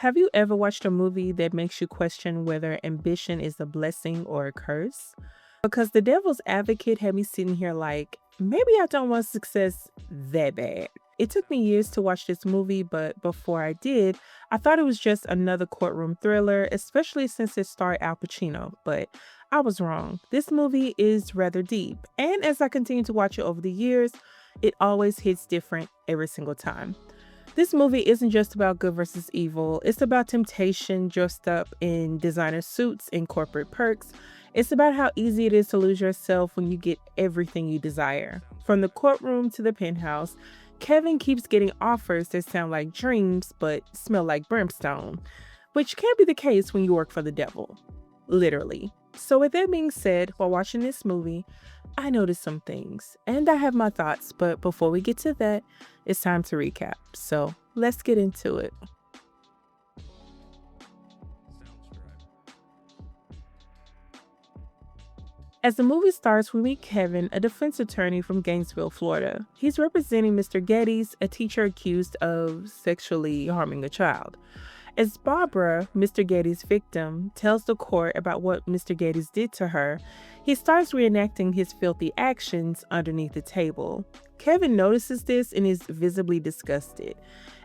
Have you ever watched a movie that makes you question whether ambition is a blessing or a curse? Because The Devil's Advocate had me sitting here like, maybe I don't want success that bad. It took me years to watch this movie, but before I did, I thought it was just another courtroom thriller, especially since it starred Al Pacino. But I was wrong. This movie is rather deep, and as I continue to watch it over the years, it always hits different every single time. This movie isn't just about good versus evil. It's about temptation dressed up in designer suits and corporate perks. It's about how easy it is to lose yourself when you get everything you desire. From the courtroom to the penthouse, Kevin keeps getting offers that sound like dreams but smell like brimstone, which can't be the case when you work for the devil. Literally. So, with that being said, while watching this movie, I noticed some things and I have my thoughts, but before we get to that, it's time to recap. So, let's get into it. As the movie starts, we meet Kevin, a defense attorney from Gainesville, Florida. He's representing Mr. Geddes, a teacher accused of sexually harming a child. As Barbara, Mr. Geddes' victim, tells the court about what Mr. Geddes did to her, he starts reenacting his filthy actions underneath the table. Kevin notices this and is visibly disgusted.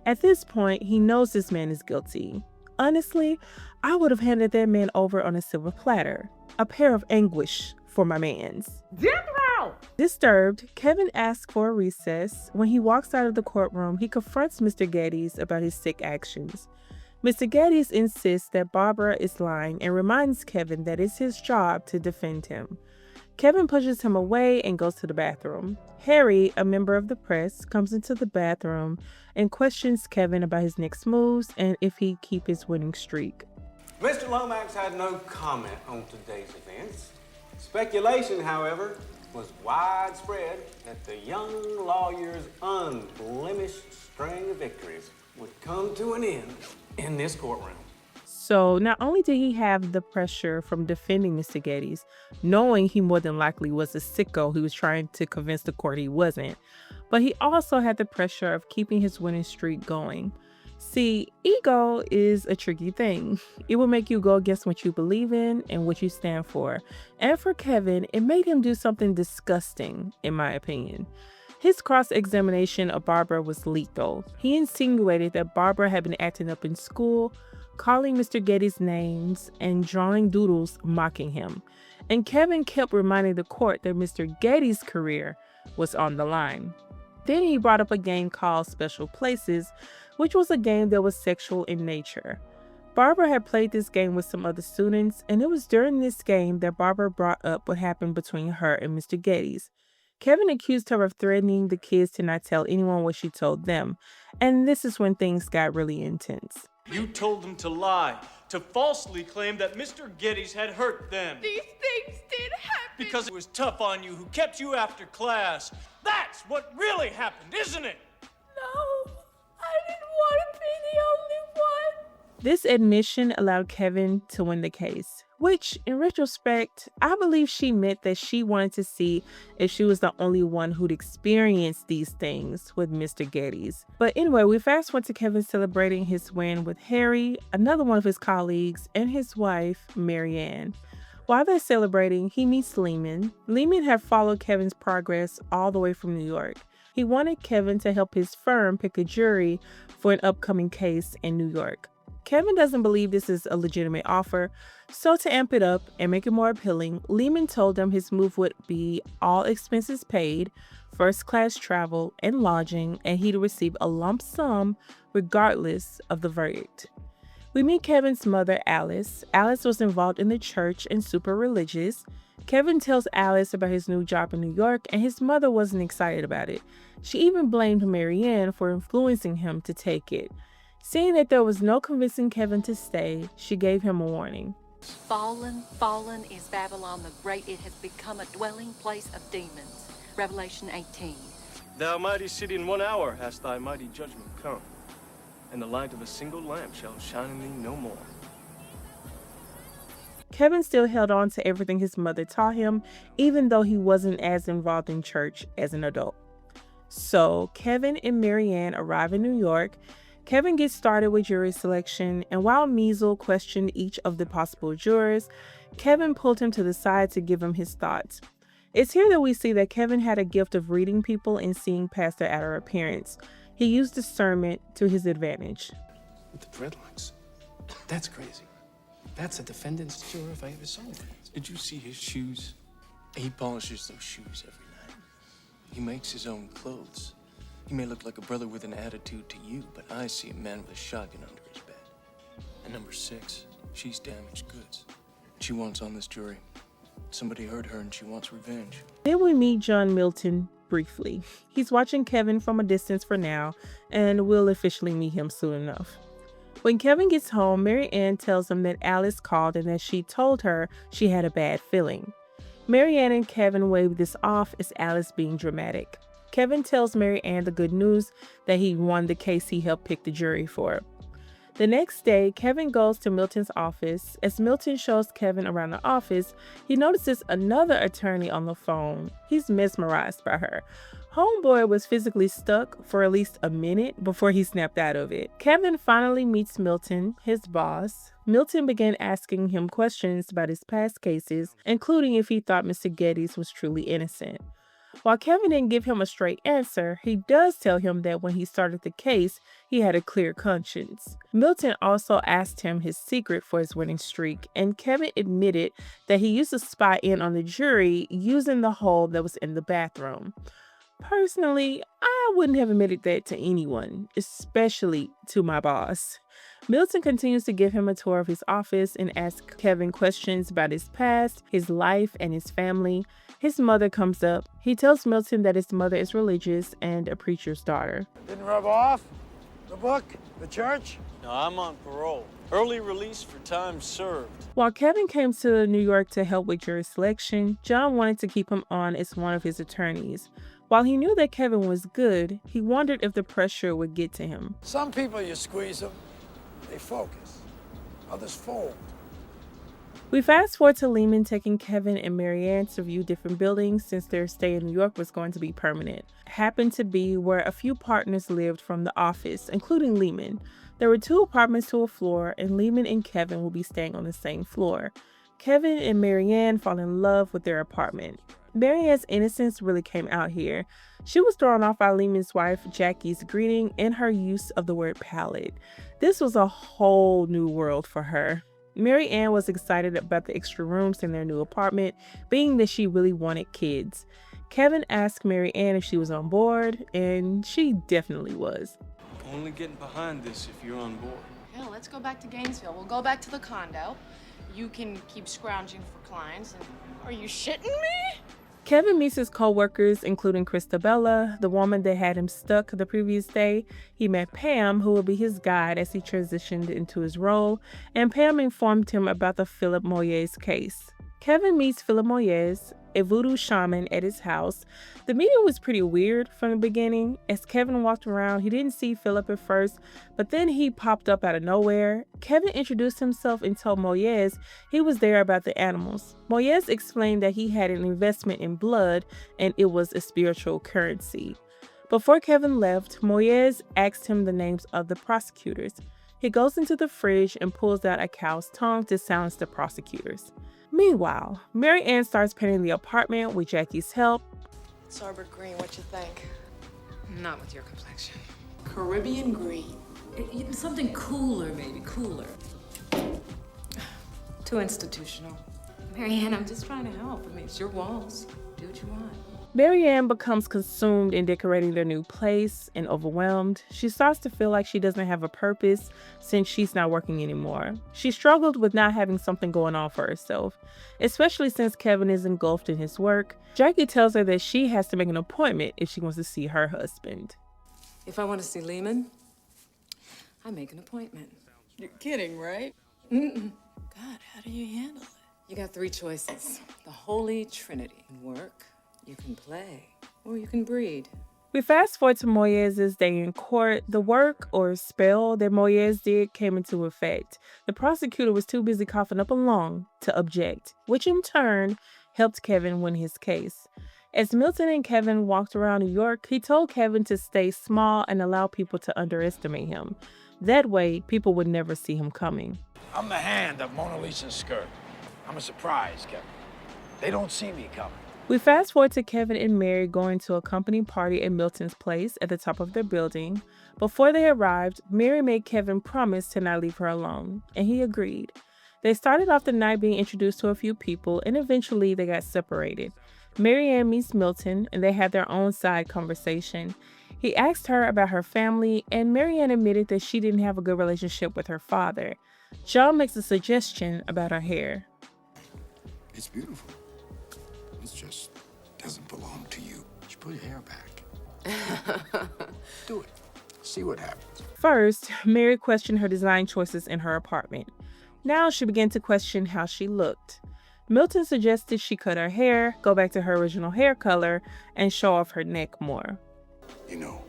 At this point, he knows this man is guilty. Honestly, I would have handed that man over on a silver platter. A pair of anguish for my mans. Disturbed, Kevin asks for a recess. When he walks out of the courtroom, he confronts Mr. Geddes about his sick actions. Mr. Geddes insists that Barbara is lying and reminds Kevin that it's his job to defend him. Kevin pushes him away and goes to the bathroom. Harry, a member of the press, comes into the bathroom and questions Kevin about his next moves and if he'd keep his winning streak. Mr. Lomax had no comment on today's events. Speculation, however, was widespread that the young lawyer's unblemished string of victories would come to an end in this courtroom. So not only did he have the pressure from defending Mr. Geddes, knowing he more than likely was a sicko who was trying to convince the court he wasn't, but he also had the pressure of keeping his winning streak going. See, ego is a tricky thing. It will make you go against what you believe in and what you stand for. And for Kevin, it made him do something disgusting, in my opinion. His cross-examination of Barbara was lethal. He insinuated that Barbara had been acting up in school, calling Mr. Geddes names, and drawing doodles mocking him. And Kevin kept reminding the court that Mr. Geddes' career was on the line. Then he brought up a game called Special Places, which was a game that was sexual in nature. Barbara had played this game with some other students, and it was during this game that Barbara brought up what happened between her and Mr. Geddes. Kevin accused her of threatening the kids to not tell anyone what she told them, and this is when things got really intense. You told them to lie, to falsely claim that Mr. Geddes had hurt them. These things did happen. Because it was tough on you, who kept you after class. That's what really happened, isn't it? No, I didn't want to be the only one. This admission allowed Kevin to win the case, which, in retrospect, I believe she meant that she wanted to see if she was the only one who'd experienced these things with Mr. Geddes. But anyway, we fast forward to Kevin celebrating his win with Harry, another one of his colleagues, and his wife, Marianne. While they're celebrating, he meets Lehman. Lehman had followed Kevin's progress all the way from New York. He wanted Kevin to help his firm pick a jury for an upcoming case in New York. Kevin doesn't believe this is a legitimate offer, so to amp it up and make it more appealing, Lehman told him his move would be all expenses paid, first-class travel and lodging, and he'd receive a lump sum regardless of the verdict. We meet Kevin's mother, Alice. Alice was involved in the church and super religious. Kevin tells Alice about his new job in New York, and his mother wasn't excited about it. She even blamed Marianne for influencing him to take it. Seeing that there was no convincing Kevin to stay, she gave him a warning. Fallen is Babylon the Great. It has become a dwelling place of demons. Revelation 18. Thou mighty city, in 1 hour hast thy mighty judgment come, and the light of a single lamp shall shine in thee no more. Kevin still held on to everything his mother taught him, even though he wasn't as involved in church as an adult. So, Kevin and Marianne arrive in New York. Kevin gets started with jury selection, and while Measle questioned each of the possible jurors, Kevin pulled him to the side to give him his thoughts. It's here that we see that Kevin had a gift of reading people and seeing past their outer appearance. He used discernment to his advantage. With the dreadlocks. That's crazy. That's a defendant's juror if I ever saw one. Did you see his shoes? He polishes those shoes every night. He makes his own clothes. He may look like a brother with an attitude to you, but I see a man with a shotgun under his bed. And number 6, she's damaged goods. She wants on this jury. Somebody hurt her and she wants revenge. Then we meet John Milton briefly. He's watching Kevin from a distance for now, and we'll officially meet him soon enough. When Kevin gets home, Mary Ann tells him that Alice called and that she told her she had a bad feeling. Mary Ann and Kevin wave this off as Alice being dramatic. Kevin tells Mary Ann the good news that he won the case he helped pick the jury for. The next day, Kevin goes to Milton's office. As Milton shows Kevin around the office, he notices another attorney on the phone. He's mesmerized by her. Homeboy was physically stuck for at least a minute before he snapped out of it. Kevin finally meets Milton, his boss. Milton began asking him questions about his past cases, including if he thought Mr. Geddes was truly innocent. While Kevin didn't give him a straight answer, he does tell him that when he started the case, he had a clear conscience. Milton also asked him his secret for his winning streak, and Kevin admitted that he used to spy in on the jury using the hole that was in the bathroom. Personally, I wouldn't have admitted that to anyone, especially to my boss. Milton continues to give him a tour of his office and asks Kevin questions about his past, his life, and his family. His mother comes up. He tells Milton that his mother is religious and a preacher's daughter. Didn't rub off? The book? The church? No, I'm on parole. Early release for time served. While Kevin came to New York to help with jury selection, John wanted to keep him on as one of his attorneys. While he knew that Kevin was good, he wondered if the pressure would get to him. Some people, you squeeze them, they focus. Others fold. We fast forward to Lehman taking Kevin and Mary Ann to view different buildings since their stay in New York was going to be permanent. Happened to be where a few partners lived from the office, including Lehman. There were 2 apartments to a floor, and Lehman and Kevin will be staying on the same floor. Kevin and Mary Ann fall in love with their apartment. Mary Ann's innocence really came out here. She was thrown off by Lehman's wife, Jackie's greeting and her use of the word palate. This was a whole new world for her. Mary Ann was excited about the extra rooms in their new apartment, being that she really wanted kids. Kevin asked Mary Ann if she was on board, and she definitely was. Only getting behind this if you're on board. Hell, let's go back to Gainesville. We'll go back to the condo. You can keep scrounging for clients. And are you shitting me? Kevin meets his co-workers, including Christabella, the woman that had him stuck the previous day. He met Pam, who will be his guide as he transitioned into his role, and Pam informed him about the Philip Moyes case. Kevin meets Philip Moyes, a voodoo shaman, at his house. The meeting was pretty weird from the beginning. As Kevin walked around, he didn't see Philip at first, but then he popped up out of nowhere. Kevin introduced himself and told Moyes he was there about the animals. Moyes explained that he had an investment in blood and it was a spiritual currency. Before Kevin left, Moyes asked him the names of the prosecutors. He goes into the fridge and pulls out a cow's tongue to silence the prosecutors. Meanwhile, Mary Ann starts painting the apartment with Jackie's help. Sorbet green, what you think? Not with your complexion. Caribbean green. Something cooler, maybe, cooler. Too institutional. Marianne, I'm just trying to help. I mean, it's your walls. Do what you want. Mary Ann becomes consumed in decorating their new place and overwhelmed. She starts to feel like she doesn't have a purpose since she's not working anymore. She struggled with not having something going on for herself, especially since Kevin is engulfed in his work. Jackie tells her that she has to make an appointment if she wants to see her husband. If I want to see Lehman, I make an appointment. You're kidding, right? Mm-mm. God, how do you handle it? You got 3 choices. The Holy Trinity. You can work, you can play, or you can breed. We fast forward to Moyes' day in court. The work or spell that Moyes did came into effect. The prosecutor was too busy coughing up a lung to object, which in turn helped Kevin win his case. As Milton and Kevin walked around New York, he told Kevin to stay small and allow people to underestimate him. That way, people would never see him coming. I'm the hand of Mona Lisa's skirt. I'm a surprise, Kevin. They don't see me coming. We fast forward to Kevin and Mary going to a company party at Milton's place at the top of their building. Before they arrived, Mary made Kevin promise to not leave her alone, and he agreed. They started off the night being introduced to a few people, and eventually they got separated. Marianne meets Milton, and they had their own side conversation. He asked her about her family, and Marianne admitted that she didn't have a good relationship with her father. John makes a suggestion about her hair. It's beautiful. It just doesn't belong to you. You put your hair back. Do it. See what happens. First, Mary questioned her design choices in her apartment. Now she began to question how she looked. Milton suggested she cut her hair, go back to her original hair color, and show off her neck more. You know,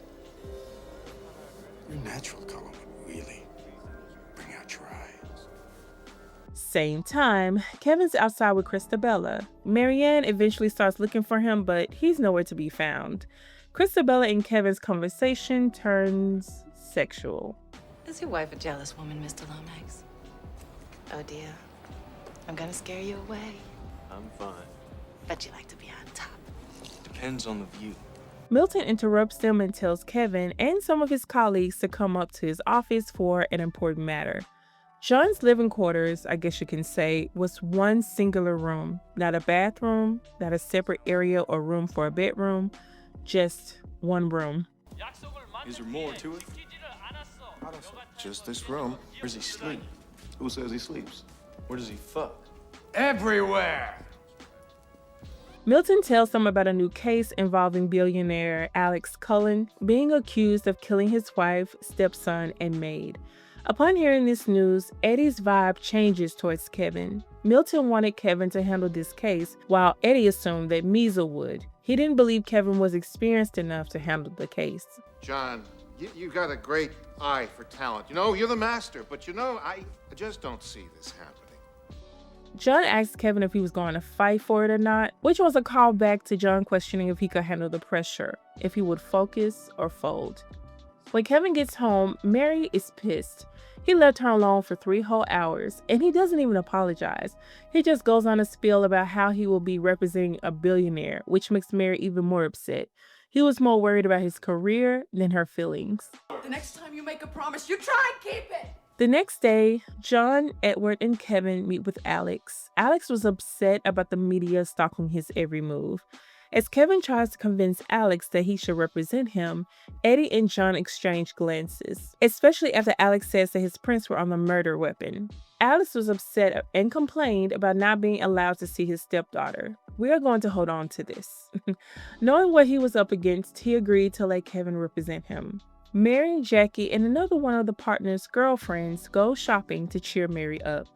your natural color would really bring out your eyes. Same time, Kevin's outside with Christabella. Marianne eventually starts looking for him, but he's nowhere to be found. Christabella and Kevin's conversation turns sexual. Is your wife a jealous woman, Mr. Lomax? Oh dear, I'm gonna scare you away. I'm fine. Bet you like to be on top. Depends on the view. Milton interrupts them and tells Kevin and some of his colleagues to come up to his office for an important matter. John's living quarters, I guess you can say, was one singular room. Not a bathroom, not a separate area or room for a bedroom, just one room. Is there more to it? Just this room. Where's he sleep? Who says he sleeps? Where does he fuck? Everywhere! Milton tells them about a new case involving billionaire Alex Cullen being accused of killing his wife, stepson, and maid. Upon hearing this news, Eddie's vibe changes towards Kevin. Milton wanted Kevin to handle this case, while Eddie assumed that Measle would. He didn't believe Kevin was experienced enough to handle the case. John, you got a great eye for talent. You know, you're the master, but you know, I just don't see this happening. John asked Kevin if he was going to fight for it or not, which was a callback to John questioning if he could handle the pressure, if he would focus or fold. When Kevin gets home, Mary is pissed. He left her alone for 3 whole hours, and he doesn't even apologize. He just goes on a spiel about how he will be representing a billionaire, which makes Mary even more upset. He was more worried about his career than her feelings. The next time you make a promise, you try and keep it. The next day, John, Edward, and Kevin meet with Alex. Alex was upset about the media stalking his every move. As Kevin tries to convince Alex that he should represent him, Eddie and John exchange glances, especially after Alex says that his prints were on the murder weapon. Alex was upset and complained about not being allowed to see his stepdaughter. We are going to hold on to this. Knowing what he was up against, he agreed to let Kevin represent him. Mary, Jackie, and another one of the partner's girlfriends go shopping to cheer Mary up.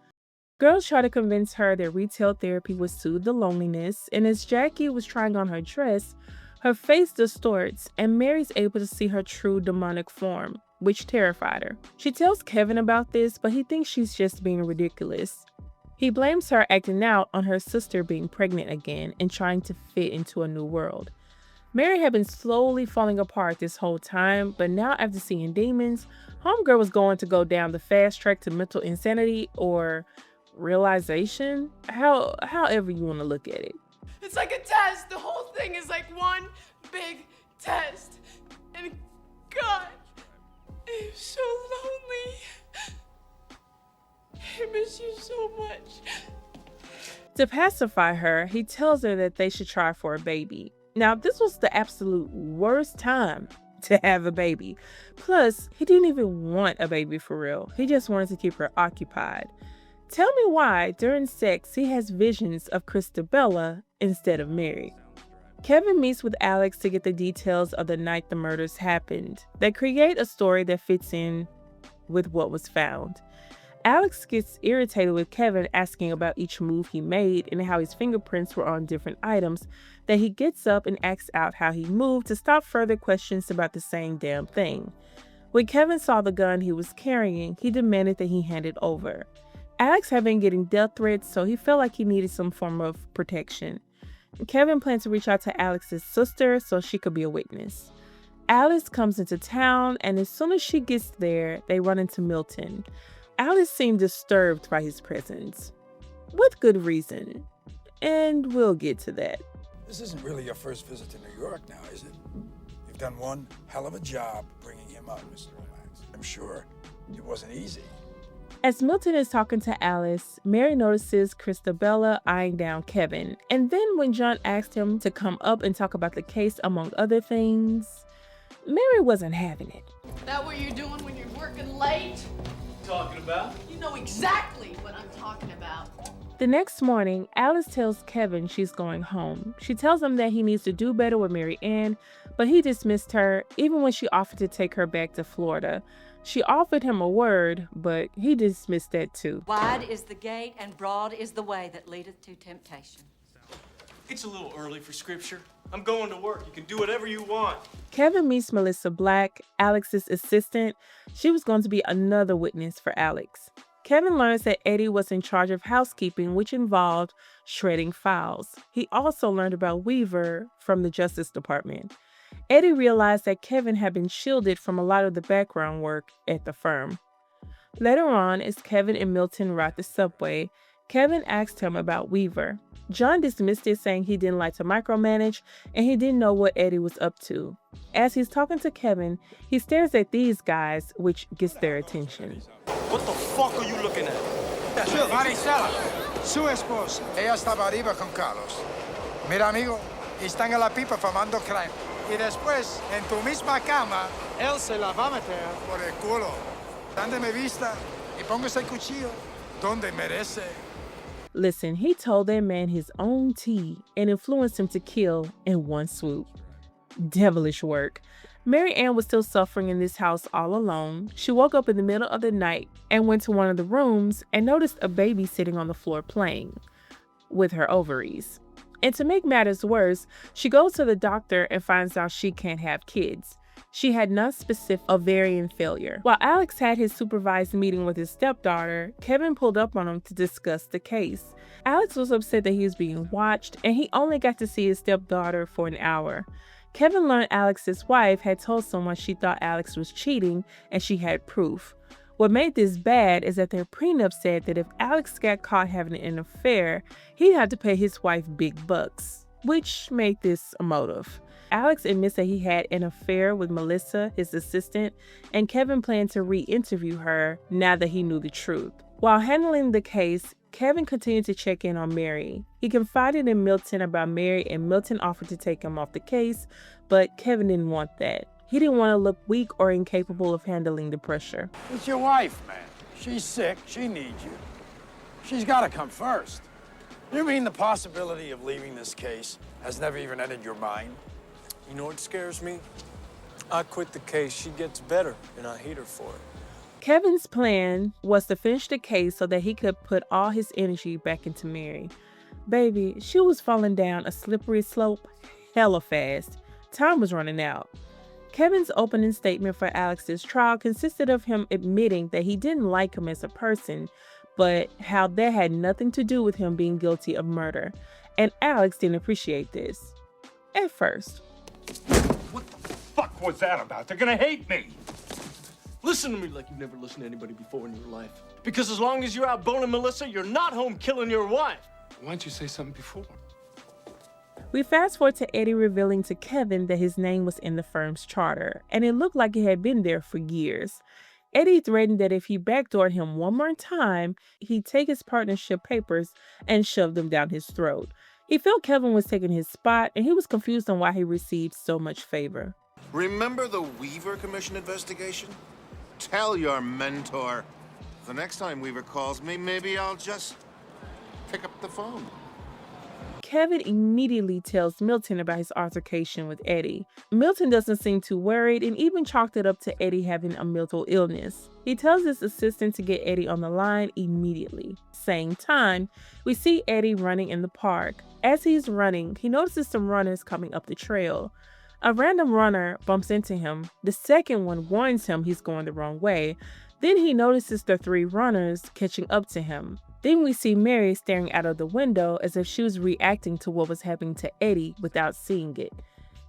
Girls try to convince her that retail therapy would soothe the loneliness, and as Jackie was trying on her dress, her face distorts and Mary's able to see her true demonic form, which terrified her. She tells Kevin about this, but he thinks she's just being ridiculous. He blames her acting out on her sister being pregnant again and trying to fit into a new world. Mary had been slowly falling apart this whole time, but now after seeing demons, Homegirl was going to go down the fast track to mental insanity or realization, however you want to look at it. It's like a test. The whole thing is like one big test. And God, I'm so lonely. I miss you so much. To pacify her, he tells her that they should try for a baby. Now, this was the absolute worst time to have a baby. Plus, he didn't even want a baby for real. He just wanted to keep her occupied. Tell me why, during sex, he has visions of Christabella instead of Mary. Kevin meets with Alex to get the details of the night the murders happened. They create a story that fits in with what was found. Alex gets irritated with Kevin asking about each move he made and how his fingerprints were on different items, that he gets up and acts out how he moved to stop further questions about the same damn thing. When Kevin saw the gun he was carrying, he demanded that he hand it over. Alex had been getting death threats, so he felt like he needed some form of protection. Kevin planned to reach out to Alex's sister so she could be a witness. Alice comes into town, and as soon as she gets there, they run into Milton. Alice seemed disturbed by his presence, with good reason, and we'll get to that. This isn't really your first visit to New York now, is it? You've done one hell of a job bringing him up, Mr. Lomax. I'm sure it wasn't easy. As Milton is talking to Alice, Mary notices Christabella eyeing down Kevin, and then when John asked him to come up and talk about the case among other things, Mary wasn't having it. That what you're doing when you're working late? Talking about? You know exactly what I'm talking about. The next morning, Alice tells Kevin she's going home. She tells him that he needs to do better with Mary Ann, but he dismissed her even when she offered to take her back to Florida. She offered him a word, but he dismissed that too. Wide is the gate and broad is the way that leadeth to temptation. It's a little early for scripture. I'm going to work. You can do whatever you want. Kevin meets Melissa Black, Alex's assistant. She was going to be another witness for Alex. Kevin learns that Eddie was in charge of housekeeping, which involved shredding files. He also learned about Weaver from the Justice Department. Eddie realized that Kevin had been shielded from a lot of the background work at the firm. Later on, as Kevin and Milton ride the subway, Kevin asked him about Weaver. John dismissed it, saying he didn't like to micromanage and he didn't know what Eddie was up to. As he's talking to Kevin, he stares at these guys, which gets their attention. What the fuck are you looking at? Maricela, su esposa. Ella estaba arriba con Carlos. Mira, amigo, están en la pipa fumando crime. Y después, en tu misma cama, él se la va a meter por el culo. Dándome vista y póngase el cuchillo donde merece. Listen, he told that man his own tea and influenced him to kill in one swoop. Devilish work. Mary Ann was still suffering in this house all alone. She woke up in the middle of the night and went to one of the rooms and noticed a baby sitting on the floor playing with her ovaries. And to make matters worse, she goes to the doctor and finds out she can't have kids. She had non-specific ovarian failure. While Alex had his supervised meeting with his stepdaughter, Kevin pulled up on him to discuss the case. Alex was upset that he was being watched, and he only got to see his stepdaughter for an hour. Kevin learned Alex's wife had told someone she thought Alex was cheating, and she had proof. What made this bad is that their prenup said that if Alex got caught having an affair, he'd have to pay his wife big bucks, which made this a motive. Alex admits that he had an affair with Melissa, his assistant, and Kevin planned to re-interview her now that he knew the truth. While handling the case, Kevin continued to check in on Mary. He confided in Milton about Mary, and Milton offered to take him off the case, but Kevin didn't want that. He didn't want to look weak or incapable of handling the pressure. It's your wife, man. She's sick. She needs you. She's got to come first. You mean the possibility of leaving this case has never even entered your mind? You know what scares me? I quit the case, she gets better, and I hate her for it. Kevin's plan was to finish the case so that he could put all his energy back into Mary. Baby, she was falling down a slippery slope hella fast. Time was running out. Kevin's opening statement for Alex's trial consisted of him admitting that he didn't like him as a person, but how that had nothing to do with him being guilty of murder. And Alex didn't appreciate this. At first. What the fuck was that about? They're gonna hate me. Listen to me like you've never listened to anybody before in your life. Because as long as you're out boning Melissa, you're not home killing your wife. Why didn't you say something before? We fast forward to Eddie revealing to Kevin that his name was in the firm's charter, and it looked like it had been there for years. Eddie threatened that if he backdoored him one more time, he'd take his partnership papers and shove them down his throat. He felt Kevin was taking his spot, and he was confused on why he received so much favor. Remember the Weaver Commission investigation? Tell your mentor. The next time Weaver calls me, maybe I'll just pick up the phone. Kevin immediately tells Milton about his altercation with Eddie. Milton doesn't seem too worried and even chalked it up to Eddie having a mental illness. He tells his assistant to get Eddie on the line immediately. Same time, we see Eddie running in the park. As he's running, he notices some runners coming up the trail. A random runner bumps into him. The second one warns him he's going the wrong way. Then he notices the three runners catching up to him. Then we see Mary staring out of the window as if she was reacting to what was happening to Eddie without seeing it.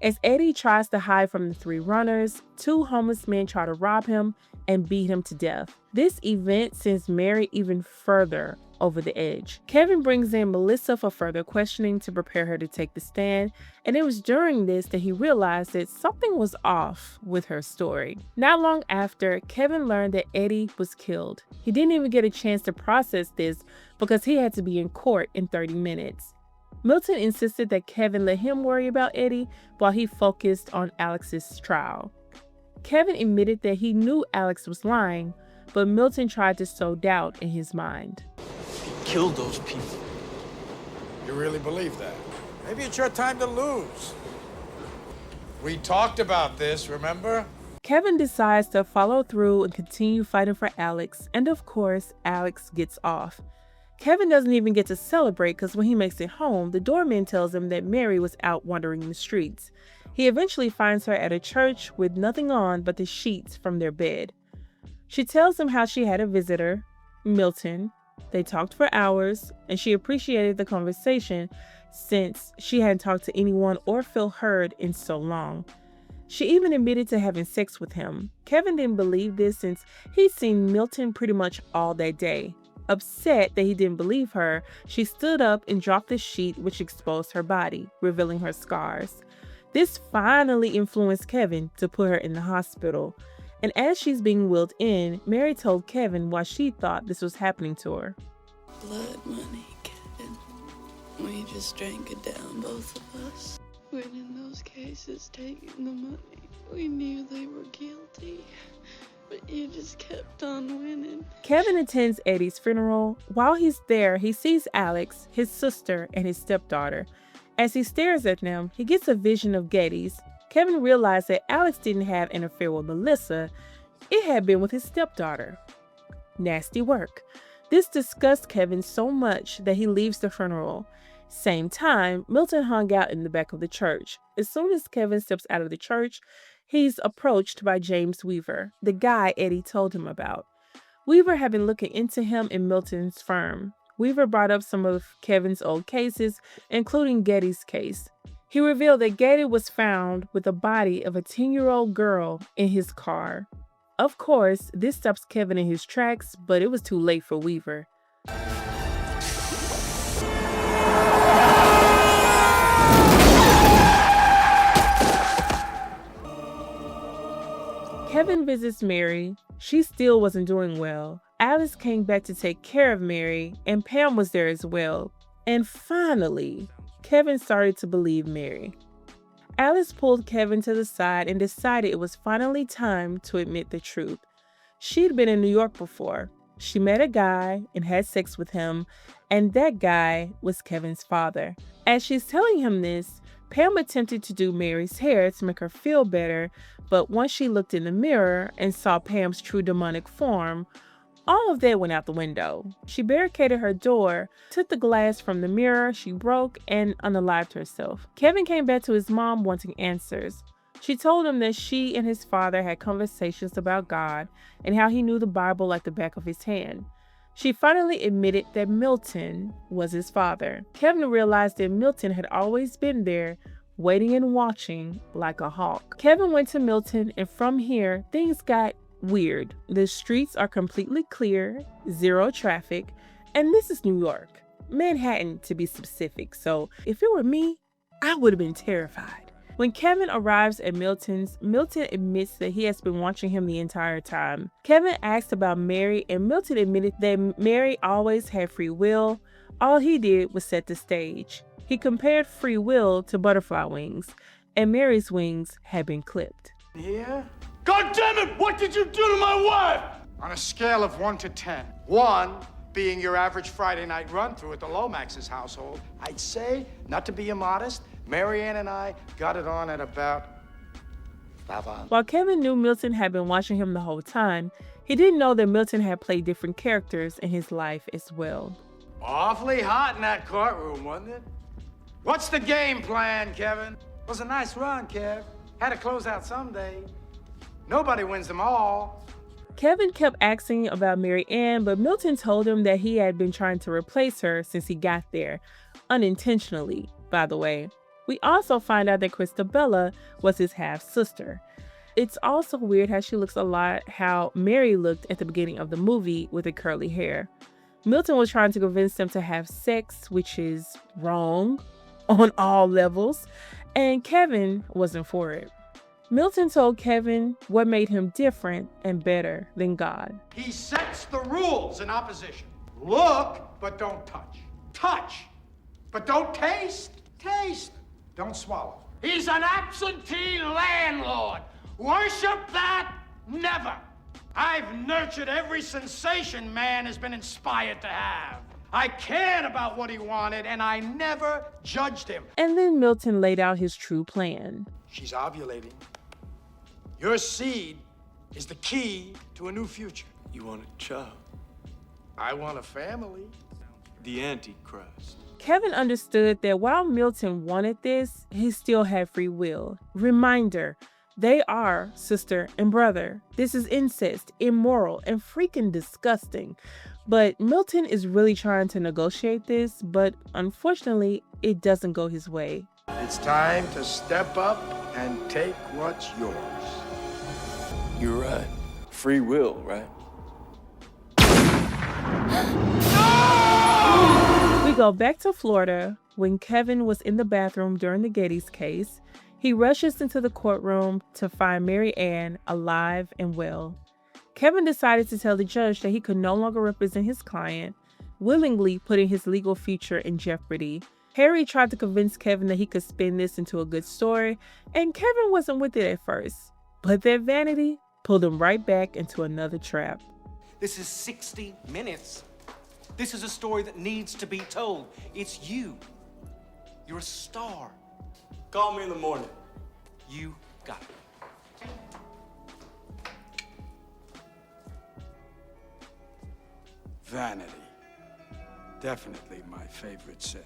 As Eddie tries to hide from the three runners, two homeless men try to rob him and beat him to death. This event sends Mary even further over the edge. Kevin brings in Melissa for further questioning to prepare her to take the stand, and it was during this that he realized that something was off with her story. Not long after, Kevin learned that Eddie was killed. He didn't even get a chance to process this because he had to be in court in 30 minutes. Milton insisted that Kevin let him worry about Eddie while he focused on Alex's trial. Kevin admitted that he knew Alex was lying, but Milton tried to sow doubt in his mind. He killed those people. You really believe that? Maybe it's your time to lose. We talked about this, remember? Kevin decides to follow through and continue fighting for Alex, and of course, Alex gets off. Kevin doesn't even get to celebrate because when he makes it home, the doorman tells him that Mary was out wandering the streets. He eventually finds her at a church with nothing on but the sheets from their bed. She tells him how she had a visitor, Milton. They talked for hours, and she appreciated the conversation since she hadn't talked to anyone or felt heard in so long. She even admitted to having sex with him. Kevin didn't believe this since he'd seen Milton pretty much all that day. Upset that he didn't believe her, she stood up and dropped the sheet, which exposed her body, revealing her scars. This finally influenced Kevin to put her in the hospital. And as she's being wheeled in, Mary told Kevin why she thought this was happening to her. Blood money, Kevin. We just drank it down, both of us. Winning those cases, taking the money. We knew they were guilty. But you just kept on winning. Kevin attends Eddie's funeral. While he's there, he sees Alex, his sister, and his stepdaughter. As he stares at them, he gets a vision of Getty's. Kevin realized that Alex didn't have an affair with Melissa. It had been with his stepdaughter. Nasty work. This disgusts Kevin so much that he leaves the funeral. Same time, Milton hung out in the back of the church. As soon as Kevin steps out of the church, he's approached by James Weaver, the guy Eddie told him about. Weaver had been looking into him in Milton's firm. Weaver brought up some of Kevin's old cases, including Getty's case. He revealed that Getty was found with the body of a 10-year-old girl in his car. Of course, this stops Kevin in his tracks, but it was too late for Weaver. Kevin visits Mary. She still wasn't doing well. Alice came back to take care of Mary, and Pam was there as well. And finally, Kevin started to believe Mary. Alice pulled Kevin to the side and decided it was finally time to admit the truth. She'd been in New York before. She met a guy and had sex with him, and that guy was Kevin's father. As she's telling him this, Pam attempted to do Mary's hair to make her feel better, but once she looked in the mirror and saw Pam's true demonic form, all of that went out the window. She barricaded her door, took the glass from the mirror she broke, and unalived herself. Kevin came back to his mom wanting answers. She told him that she and his father had conversations about God and how he knew the Bible like the back of his hand. She finally admitted that Milton was his father. Kevin realized that Milton had always been there, waiting and watching like a hawk. Kevin went to Milton, and from here, things got weird. The streets are completely clear, zero traffic, and this is New York. Manhattan, to be specific, so if it were me, I would have been terrified. When Kevin arrives at Milton's, Milton admits that he has been watching him the entire time. Kevin asked about Mary, and Milton admitted that Mary always had free will. All he did was set the stage. He compared free will to butterfly wings, and Mary's wings had been clipped. Yeah? God damn it! What did you do to my wife? On a scale of 1 to 10, 1 being your average Friday night run-through at the Lomax's household, I'd say, not to be immodest, Marianne and I got it on at about 5. While Kevin knew Milton had been watching him the whole time, he didn't know that Milton had played different characters in his life as well. Awfully hot in that courtroom, wasn't it? What's the game plan, Kevin? It was a nice run, Kev. Had to close out someday. Nobody wins them all. Kevin kept asking about Mary Ann, but Milton told him that he had been trying to replace her since he got there, unintentionally, by the way. We also find out that Christabella was his half-sister. It's also weird how she looks a lot how Mary looked at the beginning of the movie with the curly hair. Milton was trying to convince them to have sex, which is wrong on all levels, and Kevin wasn't for it. Milton told Kevin what made him different and better than God. He sets the rules in opposition. Look, but don't touch. Touch, but don't taste. Taste, don't swallow. He's an absentee landlord. Worship that? Never. I've nurtured every sensation man has been inspired to have. I cared about what he wanted, and I never judged him. And then Milton laid out his true plan. She's ovulating. Your seed is the key to a new future. You want a child? I want a family. The Antichrist. Kevin understood that while Milton wanted this, he still had free will. Reminder, they are sister and brother. This is incest, immoral, and freaking disgusting. But Milton is really trying to negotiate this, but unfortunately, it doesn't go his way. It's time to step up and take what's yours. You're right. Free will, right? We go back to Florida when Kevin was in the bathroom during the Geddes case. He rushes into the courtroom to find Mary Ann alive and well. Kevin decided to tell the judge that he could no longer represent his client, willingly putting his legal future in jeopardy. Harry tried to convince Kevin that he could spin this into a good story, and Kevin wasn't with it at first. But that vanity pulled him right back into another trap. This is 60 minutes. This is a story that needs to be told. It's you. You're a star. Call me in the morning. You got it. Vanity. Definitely my favorite sin.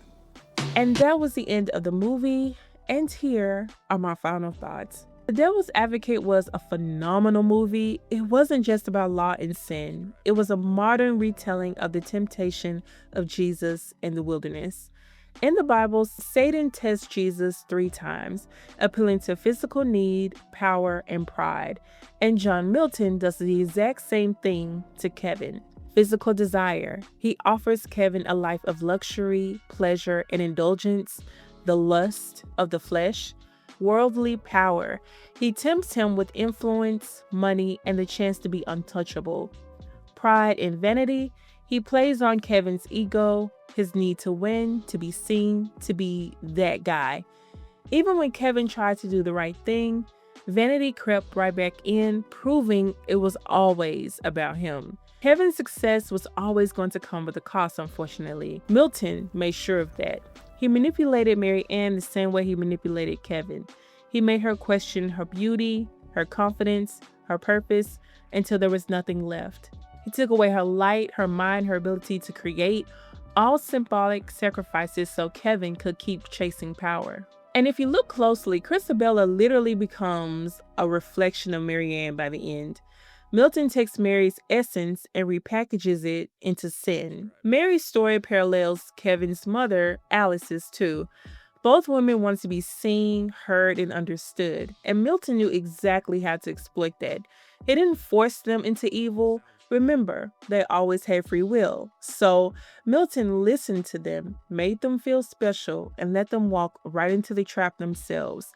And that was the end of the movie, and here are my final thoughts. The Devil's Advocate was a phenomenal movie. It wasn't just about law and sin. It was a modern retelling of the temptation of Jesus in the wilderness. In the Bible, Satan tests Jesus 3 times, appealing to physical need, power, and pride. And John Milton does the exact same thing to Kevin. Physical desire. He offers Kevin a life of luxury, pleasure, and indulgence, the lust of the flesh. Worldly power. He tempts him with influence, money, and the chance to be untouchable. Pride and vanity. He plays on Kevin's ego, his need to win, to be seen, to be that guy. Even when Kevin tried to do the right thing, vanity crept right back in, proving it was always about him. Kevin's success was always going to come with a cost, unfortunately. Milton made sure of that. He manipulated Mary Ann the same way he manipulated Kevin. He made her question her beauty, her confidence, her purpose, until there was nothing left. He took away her light, her mind, her ability to create, all symbolic sacrifices so Kevin could keep chasing power. And if you look closely, Christabella literally becomes a reflection of Mary Ann by the end. Milton takes Mary's essence and repackages it into sin. Mary's story parallels Kevin's mother, Alice's too. Both women wanted to be seen, heard, and understood, and Milton knew exactly how to exploit that. He didn't force them into evil. Remember, they always had free will. So Milton listened to them, made them feel special, and let them walk right into the trap themselves.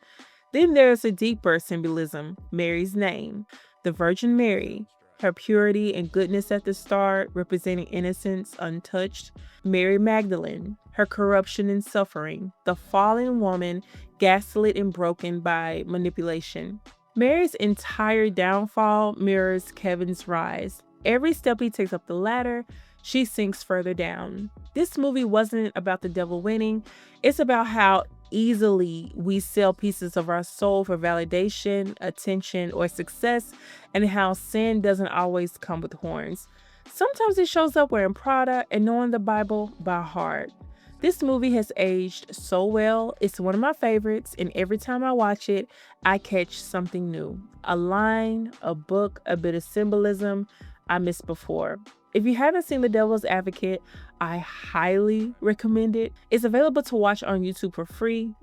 Then there's a deeper symbolism, Mary's name. The Virgin Mary, her purity and goodness at the start, representing innocence untouched. Mary Magdalene, her corruption and suffering. The fallen woman, gaslit and broken by manipulation. Mary's entire downfall mirrors Kevin's rise. Every step he takes up the ladder, she sinks further down. This movie wasn't about the devil winning. It's about how easily we sell pieces of our soul for validation, attention, or success, and how sin doesn't always come with horns. Sometimes it shows up wearing Prada and knowing the Bible by heart. This movie has aged so well. It's one of my favorites, and every time I watch it, I catch something new. A line, a book, a bit of symbolism I missed before. If you haven't seen The Devil's Advocate, I highly recommend it. It's available to watch on YouTube for free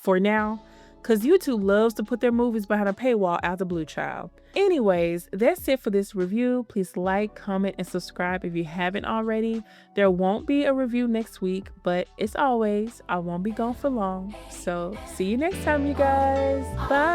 for now, because YouTube loves to put their movies behind a paywall out the blue, child. Anyways, that's it for this review. Please like, comment, and subscribe if you haven't already. There won't be a review next week, but as always, I won't be gone for long. So see you next time, you guys. Bye.